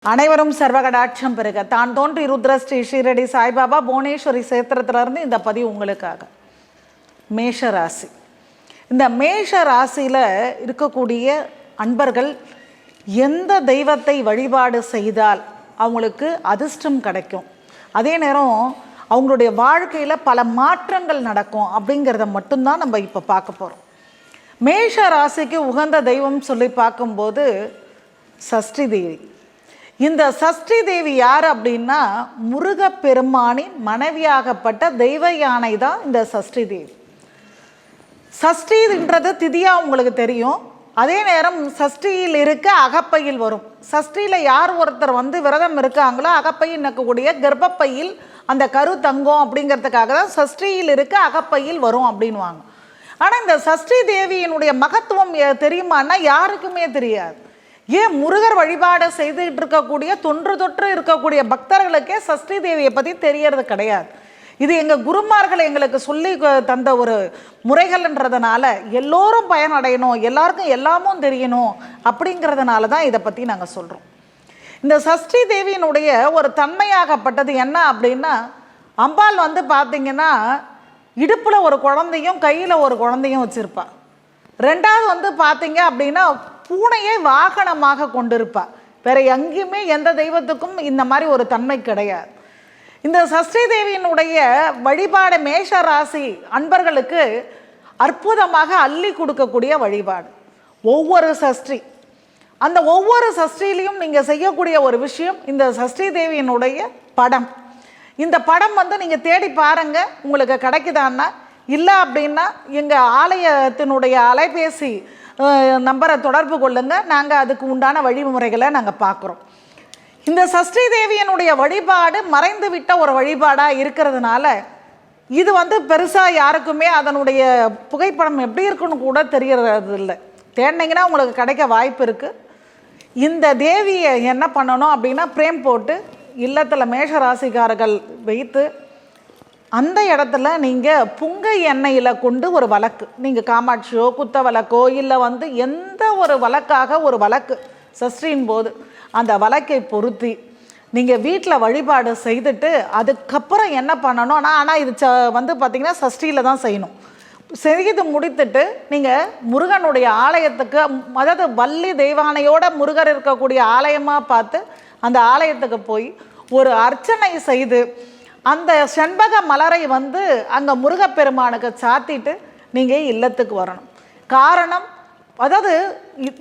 அனைவரும் சர்வகடாட்சம் பெருக. தான் தோன்றி ருத்ர ஸ்ரீ ஷீரடி சாய்பாபா புவனேஸ்வரி சேத்திரத்திலிருந்து இந்த பதிவு உங்களுக்காக. மேஷ ராசி. இந்த மேஷ ராசியில் இருக்கக்கூடிய அன்பர்கள் எந்த தெய்வத்தை வழிபாடு செய்தால் அவங்களுக்கு அதிர்ஷ்டம் கிடைக்கும், அதே நேரம் அவங்களுடைய வாழ்க்கையில் பல மாற்றங்கள் நடக்கும் அப்படிங்கிறத மட்டும்தான் நம்ம இப்போ பார்க்க போகிறோம். மேஷ ராசிக்கு உகந்த தெய்வம் சொல்லி பார்க்கும்போது சஷ்டி தேவி. இந்த சஷ்டி தேவி யார் அப்படின்னா முருகப்பெருமானின் மனைவியாகப்பட்ட தெய்வ யானை தான் இந்த சஷ்டி தேவி. சஷ்டின்றது திதியாக உங்களுக்கு தெரியும். அதே நேரம் சஷ்டியில் இருக்க அகப்பையில் வரும். சஷ்டியில் யார் ஒருத்தர் விரதம் இருக்காங்களோ அகப்பையில் இருக்கக்கூடிய கர்ப்பப்பையில் அந்த கரு தங்கம் அப்படிங்கிறதுக்காக தான் சஷ்டியில் இருக்க அகப்பையில் வரும் அப்படின்வாங்க. ஆனால் இந்த சஷ்டி தேவியினுடைய மகத்துவம் தெரியுமான்னா யாருக்குமே தெரியாது. ஏன் முருகர் வழிபாடு செய்துகிட்டு இருக்கக்கூடிய தொன்று இருக்கக்கூடிய பக்தர்களுக்கே சஷ்டி தேவியை பற்றி தெரியறது கிடையாது. இது எங்கள் குருமார்கள் எங்களுக்கு சொல்லி தந்த ஒரு முறைகள்ன்றதுனால எல்லோரும் பயனடையணும், எல்லாருக்கும் எல்லாமும் தெரியணும் அப்படிங்கிறதுனால தான் இதை பற்றி நாங்கள் சொல்கிறோம். இந்த சஷ்டி தேவியினுடைய ஒரு தன்மையாகப்பட்டது என்ன அப்படின்னா, அம்பாள் பார்த்திங்கன்னா இடுப்பில் ஒரு குழந்தையும் கையில் ஒரு குழந்தையும் வச்சுருப்பாள். ரெண்டாவது பார்த்தீங்க அப்படின்னா பூனையை வாகனமாக கொண்டிருப்பாள். வேற எங்கேயுமே எந்த தெய்வத்துக்கும் இந்த மாதிரி ஒரு தன்மை கிடையாது. இந்த சஷ்டி தேவியினுடைய வழிபாடு மேஷ ராசி அன்பர்களுக்கு அற்புதமாக அள்ளி கொடுக்கக்கூடிய வழிபாடு. ஒவ்வொரு சஷ்டி, அந்த ஒவ்வொரு சஷ்டிலையும் நீங்கள் செய்யக்கூடிய ஒரு விஷயம் இந்த சஷ்டி தேவியினுடைய படம். இந்த படம் நீங்கள் தேடி பாருங்கள், உங்களுக்கு கிடைக்குதான்னா. இல்லை அப்படின்னா எங்கள் ஆலயத்தினுடைய அலைபேசி நம்பரை தொடர்பு கொள்ளுங்கள், நாங்கள் அதுக்கு உண்டான வழிமுறைகளை நாங்கள் பார்க்குறோம். இந்த சஷ்டி தேவியனுடைய வழிபாடு மறைந்து விட்ட ஒரு வழிபாடாக இருக்கிறதுனால இது பெருசாக யாருக்குமே அதனுடைய புகைப்படம் எப்படி இருக்குன்னு கூட தெரியறது இல்லை. தேடினீங்கன்னா உங்களுக்கு கிடைக்க வாய்ப்பு இருக்குது. இந்த தேவியை என்ன பண்ணணும் அப்படின்னா பிரேம் போட்டு இல்லத்தில் மேஷராசிக்காரர்கள் வைத்து அந்த இடத்துல நீங்கள் புங்கை எண்ணெயில் கொண்டு ஒரு வழக்கு, நீங்கள் காமாட்சியோ குத்த வழக்கோ இல்லை எந்த ஒரு வழக்காக ஒரு வழக்கு சஷ்டியின் போது அந்த வழக்கை பொருத்தி நீங்கள் வீட்டில் வழிபாடு செய்துட்டு அதுக்கப்புறம் என்ன பண்ணணும். ஆனால் இது பார்த்திங்கன்னா சஷ்டியில் தான் செய்யணும். செய்து முடித்துட்டு நீங்கள் முருகனுடைய ஆலயத்துக்கு, அதாவது வள்ளி தெய்வானையோட முருகர் இருக்கக்கூடிய ஆலயமாக பார்த்து அந்த ஆலயத்துக்கு போய் ஒரு அர்ச்சனை செய்து அந்த செண்பக மலரை அங்கே முருகப்பெருமானுக்கு சாத்திட்டு நீங்கள் இல்லத்துக்கு வரணும். காரணம், அதாவது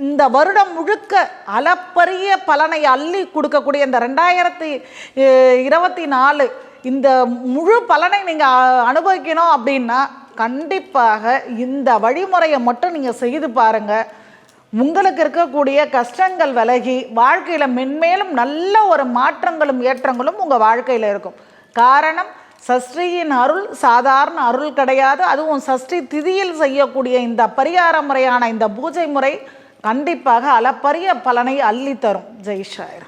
இந்த வருடம் முழுக்க அளப்பரிய பலனை அள்ளி கொடுக்கக்கூடிய இந்த 2024 இந்த முழு பலனை நீங்கள் அனுபவிக்கணும் அப்படின்னா கண்டிப்பாக இந்த வழிமுறையை மட்டும் நீங்கள் செய்து பாருங்கள். உங்களுக்கு இருக்கக்கூடிய கஷ்டங்கள் விலகி வாழ்க்கையில் மென்மேலும் நல்ல ஒரு மாற்றங்களும் ஏற்றங்களும் உங்கள் வாழ்க்கையில் இருக்கும். காரணம், சஷ்டியின் அருள் சாதாரண அருள் கிடையாது. அதுவும் சஷ்டி திதியில் செய்யக்கூடிய இந்த பரிகார முறையான இந்த பூஜை முறை கண்டிப்பாக அளப்பரிய பலனை அள்ளி தரும். ஜெய் சாய்ராம்.